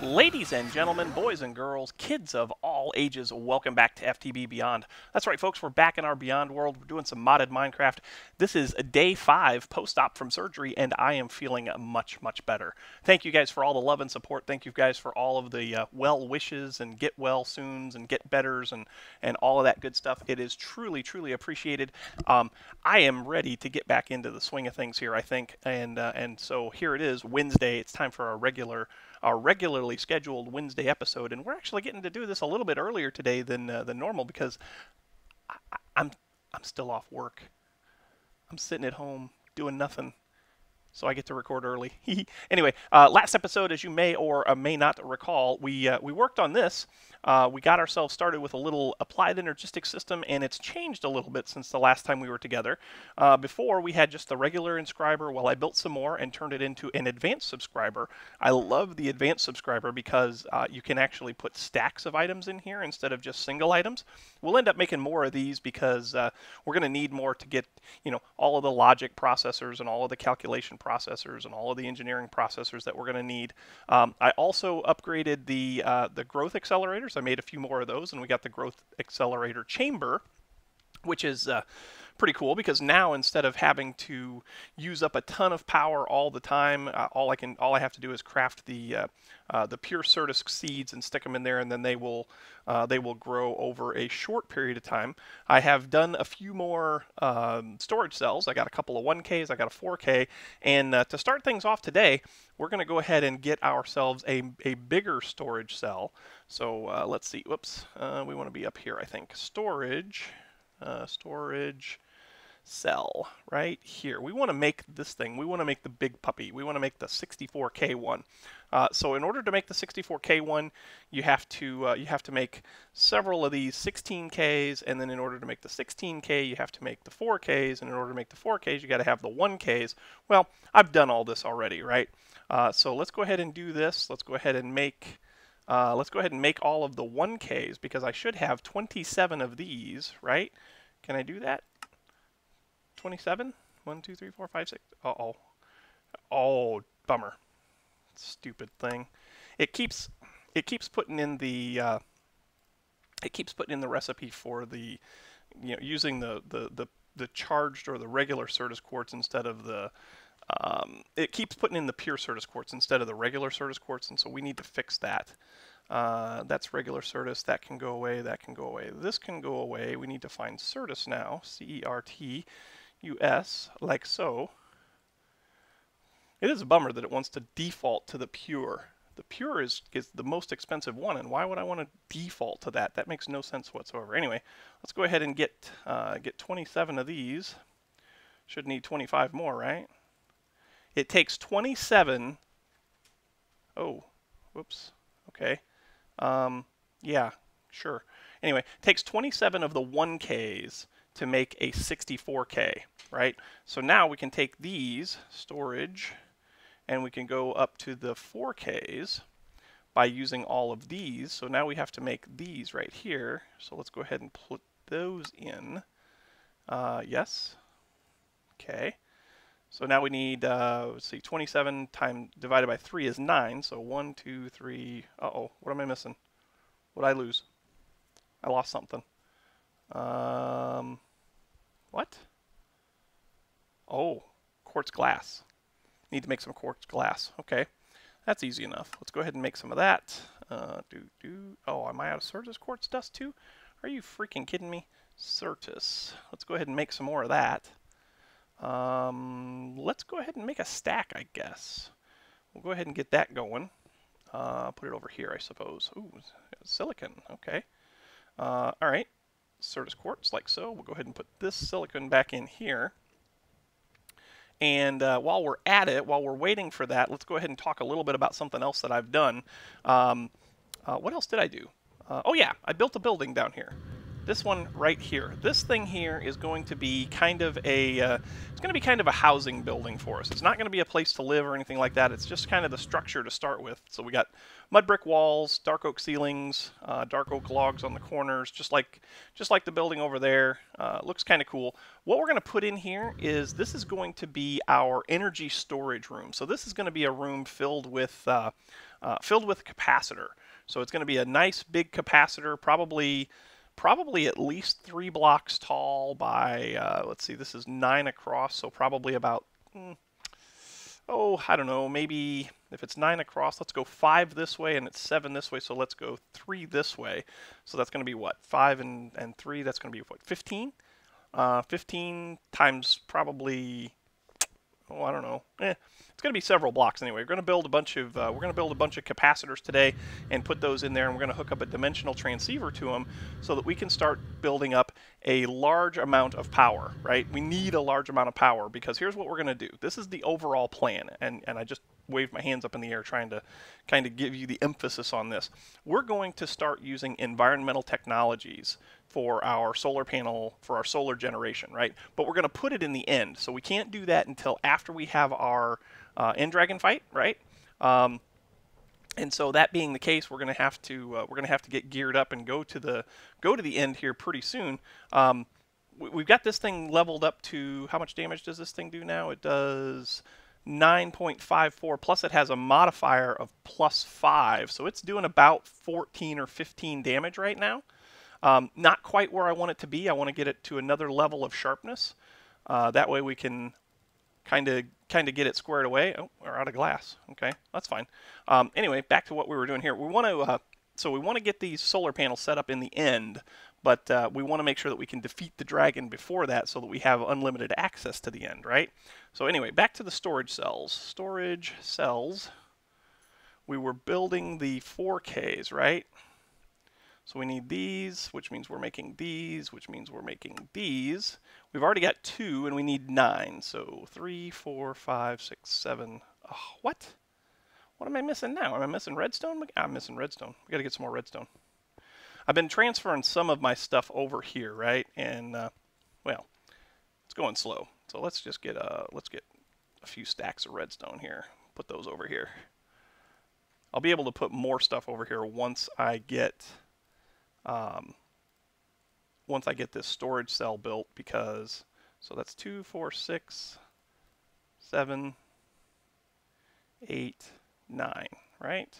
Ladies and gentlemen, boys and girls, kids of all ages, welcome back to FTB Beyond. That's right, folks, we're back in our Beyond world. We're doing some modded Minecraft. This is day 5 post-op from surgery, and I am feeling much, much better. Thank you guys for all the love and support. Thank you guys for all of the well wishes and get well soons and get betters and all of that good stuff. It is truly, truly appreciated. I am ready to get back into the swing of things here, I think, and so here it is, Wednesday. It's time for our regularly scheduled Wednesday episode, and we're actually getting to do this a little bit earlier today than normal because I'm still off work. I'm sitting at home doing nothing, so I get to record early. Anyway, last episode, as you may or may not recall, we worked on this. We got ourselves started with a little applied energistic system, and it's changed a little bit since the last time we were together. Before, we had just the regular inscriber. Well, I built some more and turned it into an advanced subscriber. I love the advanced subscriber because you can actually put stacks of items in here instead of just single items. We'll end up making more of these because we're going to need more to get, all of the logic processors and all of the calculation processors and all of the engineering processors that we're going to need. I also upgraded the growth accelerators. I made a few more of those, and we got the growth accelerator chamber, which is pretty cool because now instead of having to use up a ton of power all the time, all I have to do is craft the pure Certus seeds and stick them in there, and then they will grow over a short period of time. I have done a few more storage cells. I got a couple of 1Ks, I got a 4K, and to start things off today, we're going to go ahead and get ourselves a bigger storage cell. So let's see. Whoops, we want to be up here, I think. Storage cell right here. We want to make this thing. We want to make the big puppy. We want to make the 64K one. So in order to make the 64K one, you have to make several of these 16Ks, and then in order to make the 16K, you have to make the 4Ks, and in order to make the 4Ks, you got to have the 1Ks. Well, I've done all this already, right? So let's go ahead and do this. Let's go ahead and make all of the 1Ks because I should have 27 of these, right? Can I do that? 27? 1, 2, 3, 4, 5, 6. Uh-oh. Oh, bummer. Stupid thing. It keeps putting in the recipe for the using the charged or the regular Certus quartz instead of the it keeps putting in the pure Certus quartz instead of the regular Certus quartz, and so we need to fix that. That's regular Certus. That can go away. That can go away. This can go away. We need to find Certus now. CERTUS, like so. It is a bummer that it wants to default to the pure. The pure is the most expensive one, and why would I want to default to that? That makes no sense whatsoever. Anyway, let's go ahead and get 27 of these. Should need 25 more, right? It takes 27. Oh, whoops. Okay. Yeah, sure. Anyway, it takes 27 of the 1Ks to make a 64K, right? So now we can take these, storage, and we can go up to the 4Ks by using all of these. So now we have to make these right here. So let's go ahead and put those in. Yes. Okay. So now we need, let's see, 27 divided by 3 is 9. So 1, 2, 3. Uh-oh, what am I missing? What did I lose? I lost something. What? Oh, quartz glass. Need to make some quartz glass. Okay, that's easy enough. Let's go ahead and make some of that. Oh, am I out of Certus quartz dust too? Are you freaking kidding me? Certus. Let's go ahead and make some more of that. Let's go ahead and make a stack, I guess. We'll go ahead and get that going. Put it over here, I suppose. Ooh, silicon. Okay. All right. Certus quartz, like so. We'll go ahead and put this silicon back in here. And while we're at it, while we're waiting for that, let's go ahead and talk a little bit about something else that I've done. What else did I do? Oh yeah, I built a building down here. This one right here. This thing here is going to be kind of a housing building for us. It's not going to be a place to live or anything like that. It's just kind of the structure to start with. So we got mud brick walls, dark oak ceilings, dark oak logs on the corners, just like the building over there. Looks kind of cool. What we're going to put in here is this is going to be our energy storage room. So this is going to be a room filled with filled with a capacitor. So it's going to be a nice big capacitor, probably at least 3 blocks tall by, let's see, this is 9 across, so probably about, I don't know, maybe if it's 9 across, let's go 5 this way and it's 7 this way, so let's go 3 this way. So that's going to be what, 5 and 3, that's going to be what, 15? 15 times probably, I don't know. It's going to be several blocks anyway. We're going to build a bunch of capacitors today and put those in there, and we're going to hook up a dimensional transceiver to them so that we can start building up a large amount of power, right? We need a large amount of power because here's what we're going to do. This is the overall plan, and I just waved my hands up in the air trying to kind of give you the emphasis on this. We're going to start using environmental technologies for our solar panel, for our solar generation, right? But we're going to put it in the end, so we can't do that until after we have our end dragon fight, right? And so that being the case, we're going to have to get geared up and go to the end here pretty soon. We've got this thing leveled up to, how much damage does this thing do now? It does 9.54, plus it has a modifier of +5, so it's doing about 14 or 15 damage right now. Not quite where I want it to be. I want to get it to another level of sharpness. That way we can kind of get it squared away. Oh, we're out of glass. Okay, that's fine. Anyway, back to what we were doing here. We want to get these solar panels set up in the end, but we want to make sure that we can defeat the dragon before that so that we have unlimited access to the end, right? So anyway, back to the storage cells. Storage cells. We were building the 4Ks, right? So we need these, which means we're making these, which means we're making these. We've already got 2, and we need 9. So 3, 4, 5, 6, 7. Oh, what? What am I missing now? Am I missing redstone? I'm missing redstone. We got to get some more redstone. I've been transferring some of my stuff over here, right? And well, it's going slow. So let's just get a few stacks of redstone here. Put those over here. I'll be able to put more stuff over here once I get this storage cell built, because so that's 2, 4, 6, 7, 8, 9, right?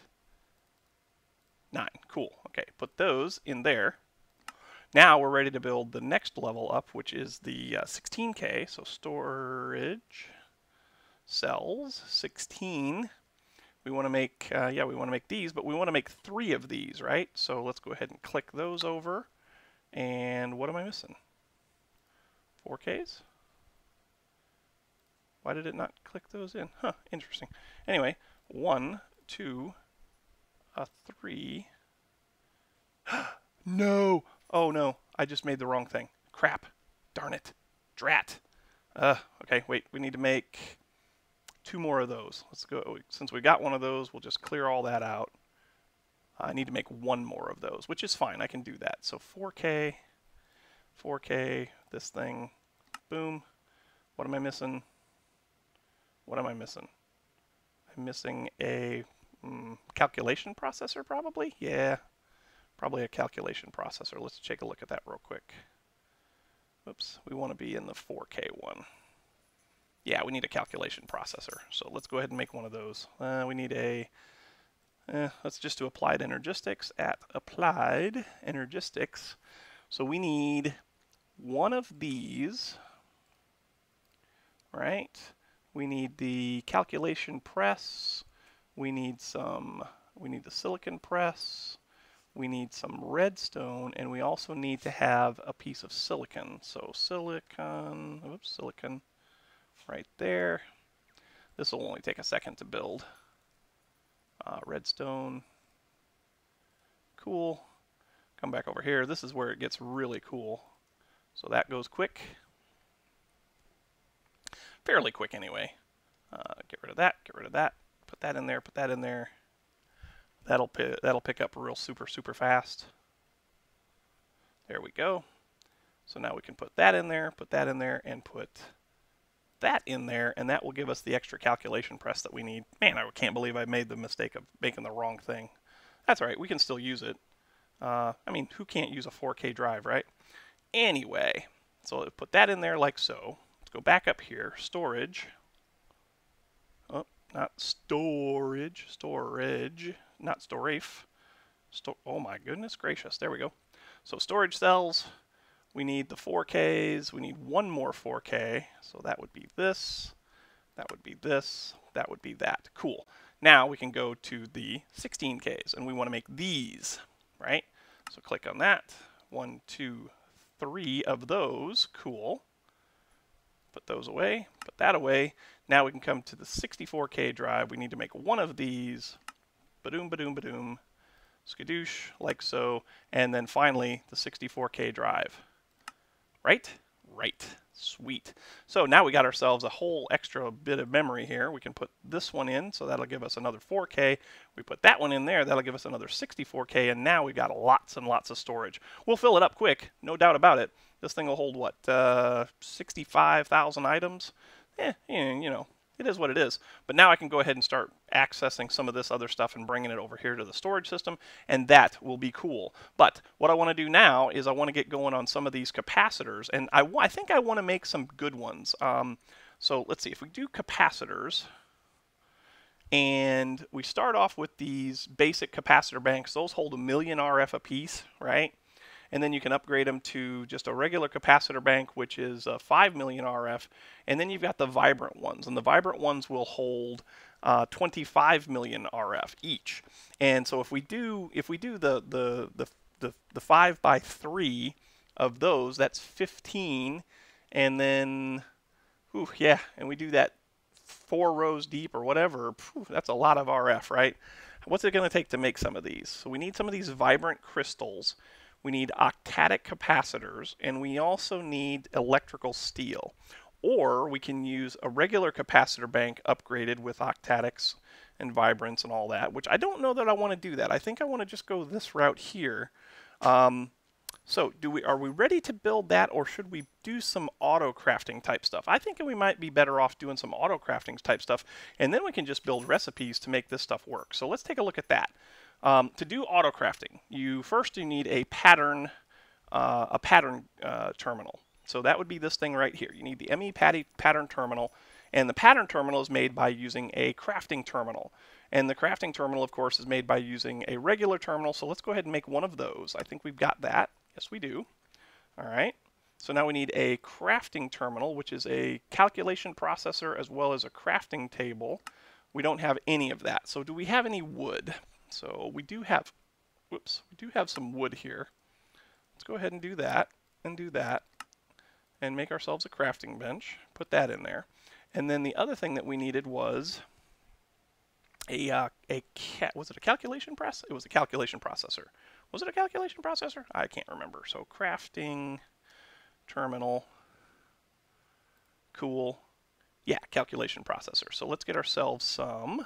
9. Cool. Okay, put those in there. Now we're ready to build the next level up, which is the 16K. So storage cells 16. We want to make we want to make these, but we want to make 3 of these, right? So let's go ahead and click those over. And what am I missing? 4Ks? Why did it not click those in? Huh, interesting. Anyway, 1, 2, 3. No! Oh no, I just made the wrong thing. Crap. Darn it. Drat. Okay, wait, we need to make 2 more of those. Let's go. Since we got one of those, we'll just clear all that out. I need to make 1 more of those, which is fine. I can do that. So 4K, this thing, boom. What am I missing? What am I missing? I'm missing a calculation processor, probably? Yeah, probably a calculation processor. Let's take a look at that real quick. Oops, we want to be in the 4K one. Yeah, we need a calculation processor. So let's go ahead and make one of those. We need a, let's just do applied energistics at applied energistics. So we need 1 of these, right? We need the calculation press. We need the silicon press. We need some redstone, and we also need to have a piece of silicon. So silicon, oops, silicon right there. This will only take a second to build. Redstone. Cool. Come back over here. This is where it gets really cool. So that goes quick. Fairly quick anyway. Get rid of that, get rid of that. Put that in there, put that in there. That'll pick up real super fast. There we go. So now we can put that in there, and put that in there, and that will give us the extra calculation press that we need. Man, I can't believe I made the mistake of making the wrong thing. That's all right, we can still use it. I mean, who can't use a 4K drive, right? Anyway, so put that in there like so. Let's go back up here, storage. Oh, not storage, not storage. Oh my goodness gracious, there we go. So storage cells, we need the 4Ks, we need one more 4K, so that would be this, that would be this, that would be that. Cool. Now we can go to the 16Ks, and we want to make these, right? So click on that. 1, 2, 3 of those. Cool. Put those away, put that away. Now we can come to the 64K drive. We need to make one of these. Badoom, badoom, badoom. Skadoosh, like so. And then finally, the 64K drive. Right? Right. Sweet. So now we got ourselves a whole extra bit of memory here. We can put this one in, so that'll give us another 4K. We put that one in there, that'll give us another 64K, and now we've got lots and lots of storage. We'll fill it up quick, no doubt about it. This thing will hold, what, 65,000 items? You know, it is what it is. But now I can go ahead and start accessing some of this other stuff and bringing it over here to the storage system, and that will be cool. But what I want to do now is I want to get going on some of these capacitors, and I think I want to make some good ones. So let's see, if we do capacitors, and we start off with these basic capacitor banks, those hold 1,000,000 RF a piece, right? And then you can upgrade them to just a regular capacitor bank, which is 5,000,000 RF. And then you've got the vibrant ones, and the vibrant ones will hold 25,000,000 RF each. And so if we do the 5x3 of those, that's 15. And then, yeah, and we do that 4 rows deep or whatever. That's a lot of RF, right? What's it going to take to make some of these? So we need some of these vibrant crystals. We need octadic capacitors, and we also need electrical steel. Or we can use a regular capacitor bank upgraded with octadics and vibrants and all that, which I don't know that I want to do that. I think I want to just go this route here. So are we ready to build that, or should we do some auto-crafting type stuff? I think we might be better off doing some auto-crafting type stuff, and then we can just build recipes to make this stuff work. So let's take a look at that. To do auto-crafting, you need a pattern terminal. So that would be this thing right here. You need the ME pattern terminal, and the pattern terminal is made by using a crafting terminal. And the crafting terminal, of course, is made by using a regular terminal. So let's go ahead and make one of those. I think we've got that. Yes, we do. All right. So now we need a crafting terminal, which is a calculation processor as well as a crafting table. We don't have any of that. So do we have any wood? So we do have, we do have some wood here. Let's go ahead and do that, and make ourselves a crafting bench. Put that in there. And then the other thing that we needed was was it a calculation press? It was a calculation processor. Was it a calculation processor? I can't remember. So crafting terminal, cool. Yeah, calculation processor. So let's get ourselves some.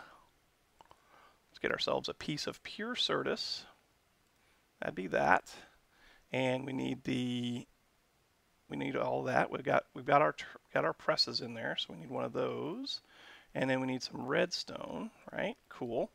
Let's get ourselves a piece of pure Certus. That'd be that. And we need all that. We've got our presses in there, so we need one of those. And then we need some redstone, right? Cool.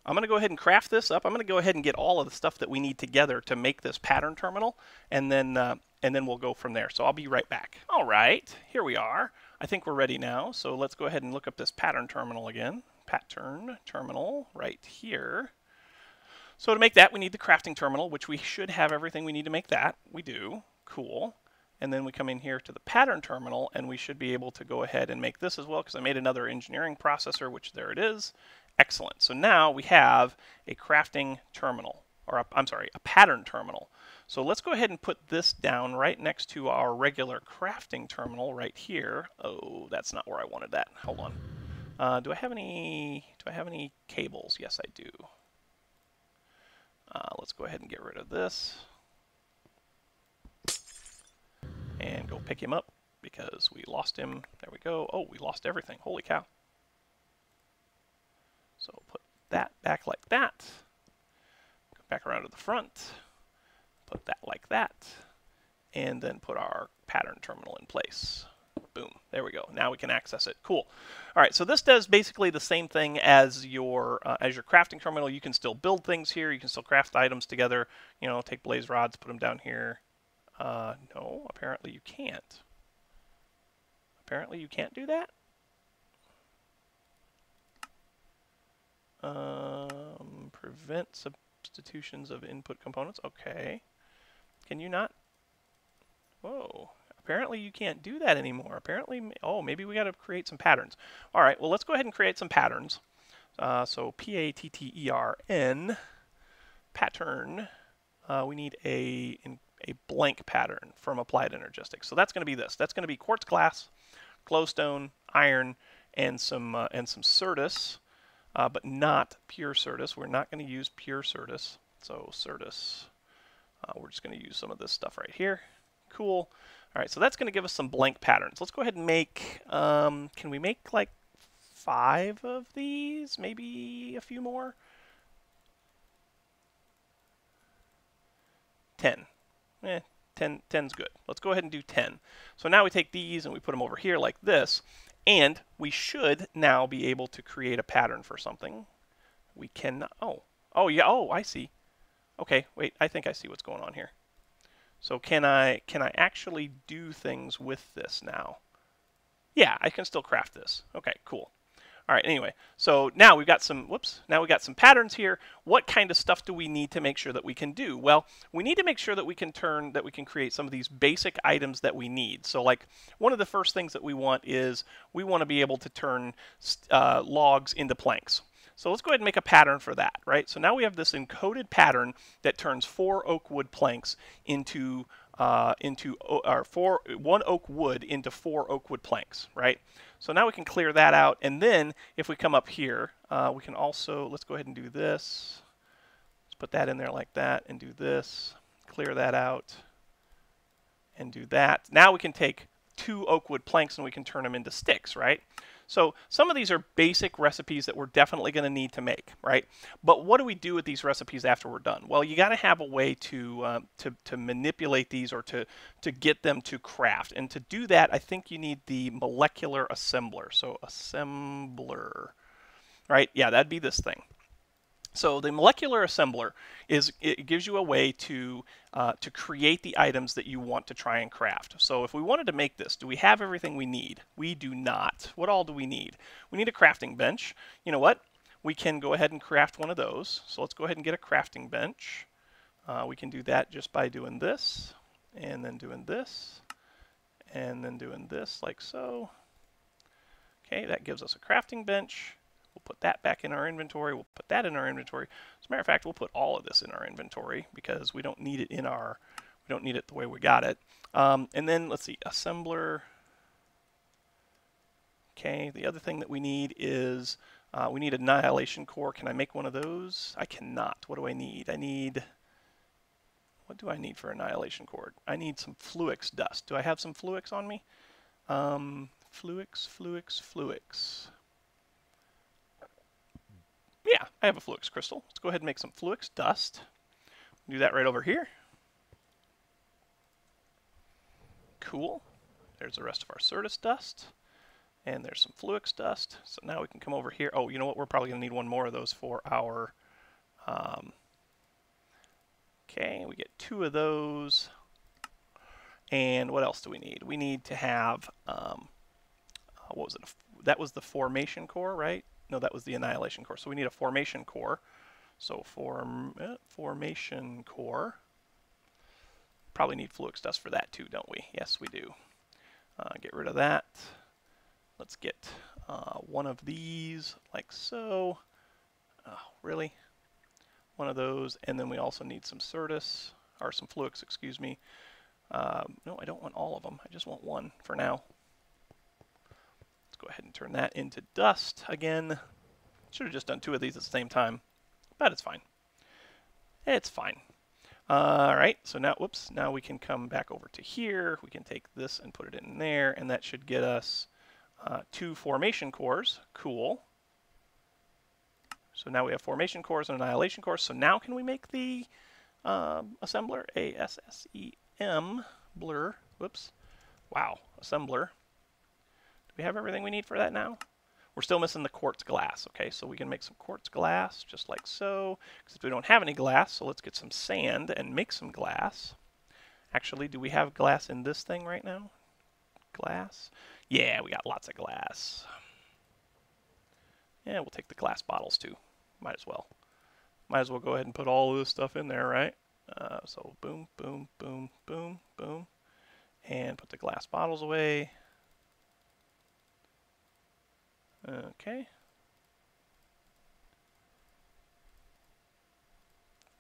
I'm going to go ahead and craft this up. I'm going to go ahead and get all of the stuff that we need together to make this pattern terminal, and then we'll go from there. So I'll be right back. All right, here we are. I think we're ready now. So let's go ahead and look up this pattern terminal again. Pattern terminal right here. So to make that, we need the crafting terminal, which we should have everything we need to make that. We do. Cool. And then we come in here to the pattern terminal, and we should be able to go ahead and make this as well, because I made another engineering processor, which there it is. Excellent. So now we have a crafting terminal, or I'm sorry, a pattern terminal. So let's go ahead and put this down right next to our regular crafting terminal right here. Oh, that's not where I wanted that. Hold on. Do I have any cables? Yes, I do. Let's go ahead and get rid of this. And go pick him up because we lost him. There we go. Oh, we lost everything. Holy cow. So put that back like that. Go back around to the front. Put that like that. And then put our pattern terminal in place. Boom. There we go. Now we can access it. Cool. All right. So this does basically the same thing as your crafting terminal. You can still build things here. You can still craft items together. You know, take blaze rods, put them down here. No, apparently you can't. Apparently you can't do that? Prevent substitutions of input components. Okay. Can you not? Whoa. Apparently you can't do that anymore. Apparently, oh, maybe we got to create some patterns. All right, well, let's go ahead and create some patterns. So P-A-T-T-E-R-N, pattern. We need a blank pattern from Applied Energistics. So that's going to be this. That's going to be quartz glass, glowstone, iron, and some Certus, but not pure Certus. We're not going to use pure Certus. So Certus, we're just going to use some of this stuff right here. Cool. All right, so that's going to give us some blank patterns. Let's go ahead and make, can we make like 5 of these? Maybe a few more? 10. 10's good. Let's go ahead and do 10. So now we take these and we put them over here like this, and we should now be able to create a pattern for something. We can, oh yeah, oh, I see. Okay, wait, I think I see what's going on here. So can I actually do things with this now? Yeah, I can still craft this. Okay, cool. All right, anyway, so now we've got some, now we got some patterns here. What kind of stuff do we need to make sure that we can do? Well, we need to make sure that we can create some of these basic items that we need. So like one of the first things that we want is we want to be able to turn logs into planks. So let's go ahead and make a pattern for that, right? So now we have this encoded pattern that turns 4 oak wood planks into one oak wood into 4 oak wood planks, right? So now we can clear that out, and then if we come up here, we can also, let's go ahead and do this. Let's put that in there like that, and do this. Clear that out, and do that. Now we can take 2 oak wood planks and we can turn them into sticks, right? So some of these are basic recipes that we're definitely going to need to make, right? But what do we do with these recipes after we're done? Well, you got to have a way to manipulate these or to get them to craft. And to do that, I think you need the molecular assembler. So assembler, right? Yeah, that'd be this thing. So the molecular assembler it gives you a way to create the items that you want to try and craft. So if we wanted to make this, do we have everything we need? We do not. What all do we need? We need a crafting bench. You know what? We can go ahead and craft one of those. So let's go ahead and get a crafting bench. We can do that just by doing this, and then doing this, and then doing this like so. Okay, that gives us a crafting bench. We'll put that back in our inventory. We'll put that in our inventory. As a matter of fact, we'll put all of this in our inventory because we don't need it we don't need it the way we got it. And then let's see, assembler. Okay, the other thing that we need is we need annihilation core. Can I make one of those? I cannot. What do I need? What do I need for annihilation core? I need some fluix dust. Do I have some fluix on me? Fluix. Yeah, I have a fluix crystal. Let's go ahead and make some fluix dust. Do that right over here. Cool. There's the rest of our Certus dust. And there's some fluix dust. So now we can come over here. Oh, you know what? We're probably going to need one more of those for our... okay, we get 2 of those. And what else do we need? We need to have... what was it? That was the formation core, right? No, that was the annihilation core. So we need a formation core. So formation core. Probably need fluix dust for that too, don't we? Yes, we do. Get rid of that. Let's get one of these like so. Oh, really? One of those. And then we also need some Certus, or some fluix, excuse me. No, I don't want all of them. I just want one for now. Go ahead and turn that into dust again. Should have just done 2 of these at the same time, but it's fine. It's fine. All right, so now, now we can come back over to here. We can take this and put it in there, and that should get us 2 formation cores. Cool. So now we have formation cores and annihilation cores. So now can we make the assembler? A-S-S-E-M, blur, wow, assembler. Do we have everything we need for that now? We're still missing the quartz glass. Okay, so we can make some quartz glass just like so. Because we don't have any glass, so let's get some sand and make some glass. Actually, do we have glass in this thing right now? Glass? Yeah, we got lots of glass. Yeah, we'll take the glass bottles too. Might as well. Might as well go ahead and put all of this stuff in there, right? So boom, boom, boom, boom, boom. And put the glass bottles away. Okay.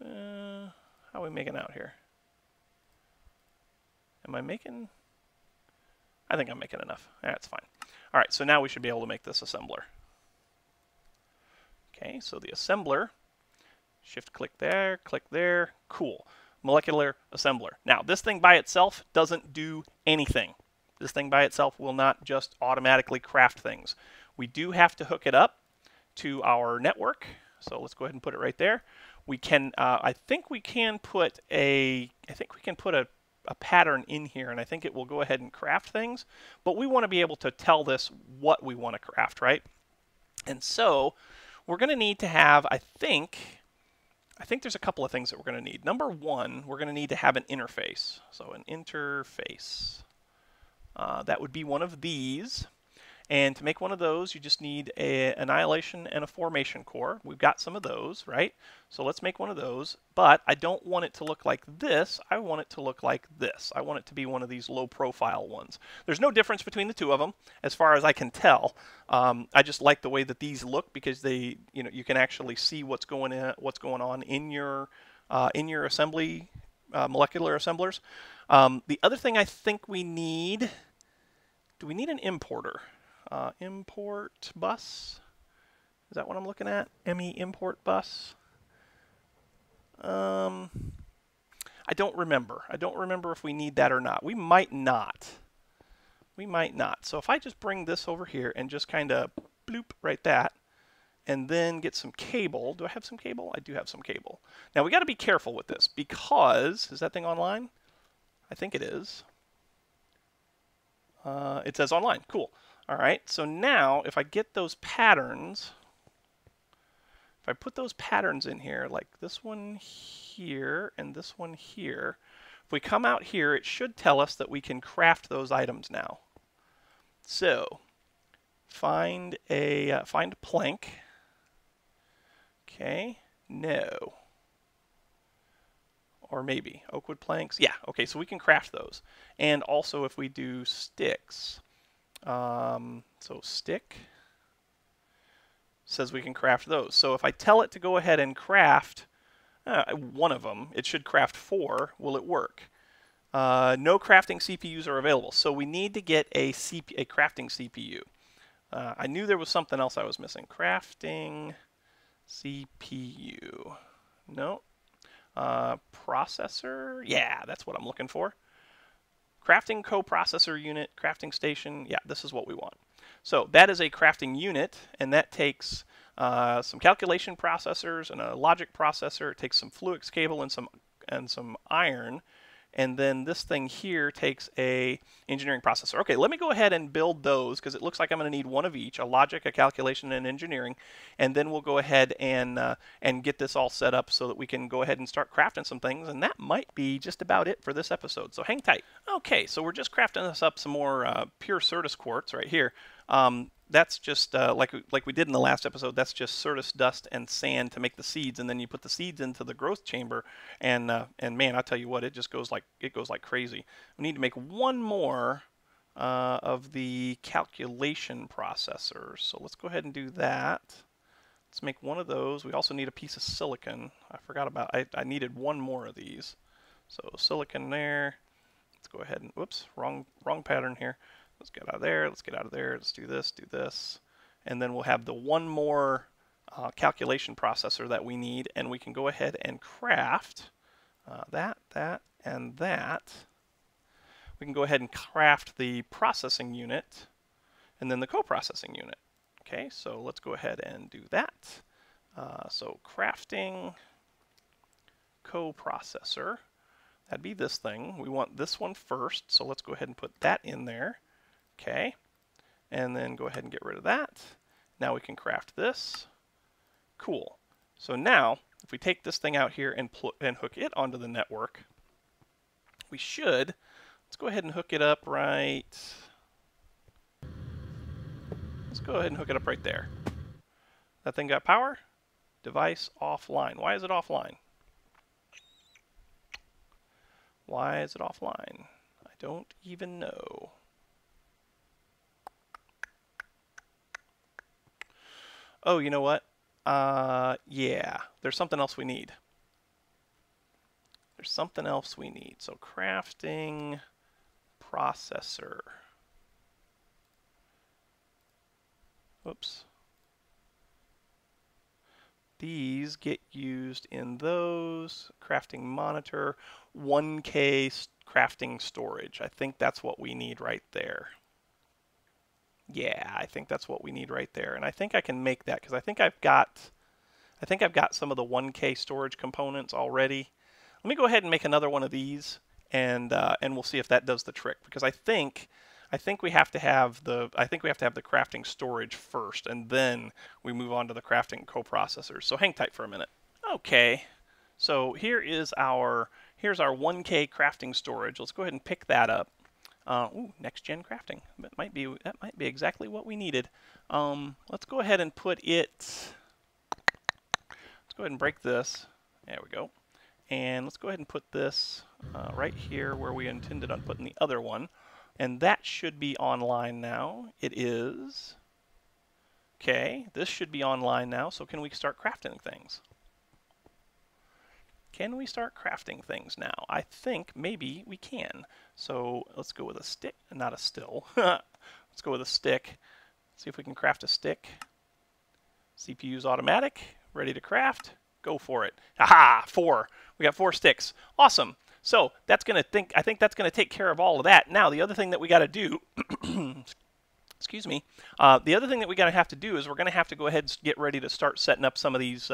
How are we making out here? Am I making? I think I'm making enough. That's fine. All right, so now we should be able to make this assembler. Okay, so the assembler, shift click there, cool. Molecular assembler. Now, this thing by itself doesn't do anything. This thing by itself will not just automatically craft things. We do have to hook it up to our network. So let's go ahead and put it right there. We can, I think we can put a pattern in here, and I think it will go ahead and craft things. But we want to be able to tell this what we want to craft, right? And so we're going to need to have, I think there's a couple of things that we're going to need. Number one, we're going to need to have an interface. So an interface. That would be one of these. And to make one of those, you just need an annihilation and a formation core. We've got some of those, right? So let's make one of those. But I don't want it to look like this. I want it to look like this. I want it to be one of these low-profile ones. There's no difference between the two of them, as far as I can tell. I just like the way that these look because they, you can actually see what's going on in your assembly, molecular assemblers. The other thing I think we need. Do we need an importer? Import bus. Is that what I'm looking at? ME import bus. I don't remember. I don't remember if we need that or not. We might not. We might not. So if I just bring this over here and just kind of bloop right that, and then get some cable. Do I have some cable? I do have some cable. Now we got to be careful with this because, is that thing online? I think it is. It says online. Cool. All right, so now if I get those patterns, if I put those patterns in here, like this one here and this one here, if we come out here, it should tell us that we can craft those items now. So find plank. Okay, no. Or maybe oakwood planks. Yeah, okay, so we can craft those. And also if we do sticks, so stick says we can craft those. So if I tell it to go ahead and craft one of them, it should craft 4. Will it work? No crafting CPUs are available. So we need to get a crafting CPU. I knew there was something else I was missing. Crafting CPU. No. Processor. Yeah, that's what I'm looking for. Crafting coprocessor unit, crafting station. Yeah, this is what we want. So that is a crafting unit, and that takes some calculation processors and a logic processor. It takes some Fluix cable and some iron, and then this thing here takes a engineering processor. Okay, let me go ahead and build those because it looks like I'm going to need one of each: a logic, a calculation, and engineering. And then we'll go ahead and get this all set up so that we can go ahead and start crafting some things. And that might be just about it for this episode. So hang tight. Okay, so we're just crafting this up some more pure Certus quartz right here. That's just like we did in the last episode. That's just Certus dust and sand to make the seeds, and then you put the seeds into the growth chamber, and man, I tell you what, it goes like crazy. We need to make one more of the calculation processors. So let's go ahead and do that. Let's make one of those. We also need a piece of silicon. I forgot about. I needed one more of these. So silicon there. Let's go ahead and whoops, wrong pattern here. Let's get out of there, let's get out of there, let's do this, and then we'll have the one more calculation processor that we need, and we can go ahead and craft that, and that. We can go ahead and craft the processing unit, and then the coprocessing unit. Okay, so let's go ahead and do that. So crafting coprocessor, that'd be this thing. We want this one first, so let's go ahead and put that in there. Okay, and then go ahead and get rid of that. Now we can craft this. Cool. So now, if we take this thing out here and hook it onto the network, we should, let's go ahead and hook it up right, let's go ahead and hook it up right there. That thing got power? Device offline. Why is it offline? Why is it offline? I don't even know. Oh, you know what? Yeah, there's something else we need. There's something else we need. So crafting processor. Whoops. These get used in those. Crafting monitor, 1K crafting storage. I think that's what we need right there. Yeah, I think that's what we need right there. And I think I can make that because I think I've got some of the 1K storage components already. Let me go ahead and make another one of these, and we'll see if that does the trick. Because I think we have to have the crafting storage first, and then we move on to the crafting coprocessors. So hang tight for a minute. Okay, so here's our 1K crafting storage. Let's go ahead and pick that up. Ooh, next gen crafting. That might be exactly what we needed. Let's go ahead and put it. Let's go ahead and break this. There we go. And let's go ahead and put this right here where we intended on putting the other one. And that should be online now. It is. Okay, this should be online now. So can we start crafting things? Can we start crafting things now? I think maybe we can. So let's go with a stick, not a still. Let's go with a stick. See if we can craft a stick. CPU's automatic, ready to craft. Go for it. Aha, 4. We got 4 sticks. Awesome. So that's I think that's gonna take care of all of that. Now the other thing that we gotta do excuse me. The other thing that we're going to have to do is we're going to have to go ahead and get ready to start setting up some of these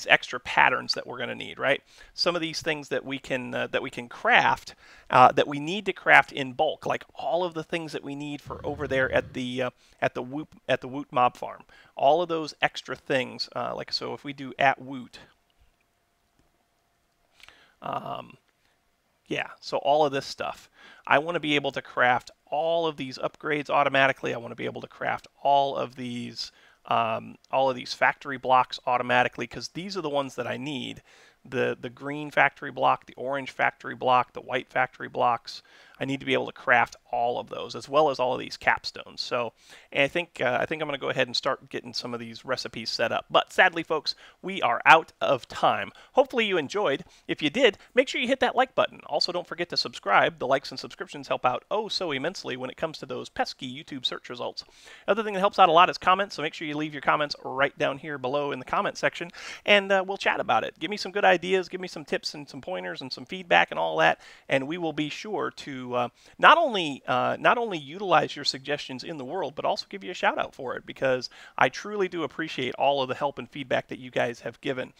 extra patterns that we're going to need, right? Some of these things that we can craft that we need to craft in bulk, like all of the things that we need for over there at the Woot mob farm. All of those extra things, like so, if we do at Woot. Yeah, so all of this stuff. I want to be able to craft all of these upgrades automatically. I want to be able to craft all of these factory blocks automatically, because these are the ones that I need. The green factory block, the orange factory block, the white factory blocks. I need to be able to craft all of those, as well as all of these capstones. So, and I think I'm going to go ahead and start getting some of these recipes set up. But sadly, folks, we are out of time. Hopefully you enjoyed. If you did, make sure you hit that like button. Also, don't forget to subscribe. The likes and subscriptions help out oh so immensely when it comes to those pesky YouTube search results. Other thing that helps out a lot is comments, so make sure you leave your comments right down here below in the comment section, and we'll chat about it. Give me some good ideas, give me some tips and some pointers and some feedback and all that, and we will be sure to not only utilize your suggestions in the world, but also give you a shout out for it, because I truly do appreciate all of the help and feedback that you guys have given.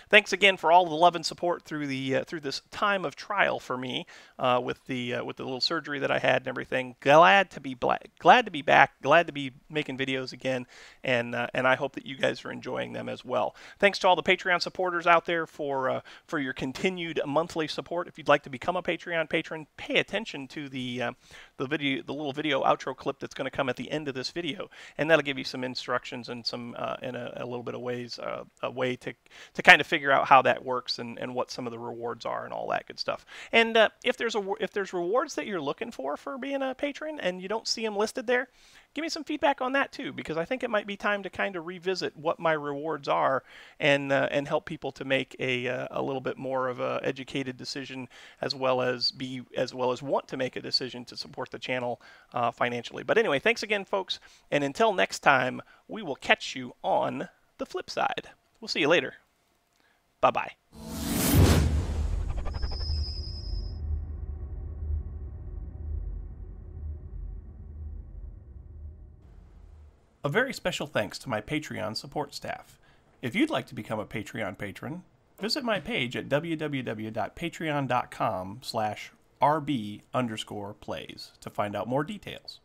Thanks again for all the love and support through this time of trial for me with the little surgery that I had and everything. Glad to be back, glad to be making videos again, and I hope that you guys are enjoying them as well. Thanks to all the Patreon supporters out there for your continued monthly support. If you'd like to become a Patreon patron, pay attention to the little video outro clip that's going to come at the end of this video, and that'll give you some instructions and some in a little bit of ways a way to kind of figure out how that works and what some of the rewards are and all that good stuff. And if there's rewards that you're looking for being a patron and you don't see them listed there, give me some feedback on that too, because I think it might be time to kind of revisit what my rewards are and help people to make a little bit more of a educated decision, as well as want to make a decision to support the channel financially. But anyway, thanks again, folks, and until next time, we will catch you on the flip side. We'll see you later. Bye-bye. A very special thanks to my Patreon support staff. If you'd like to become a Patreon patron, visit my page at www.patreon.com/RB_plays to find out more details.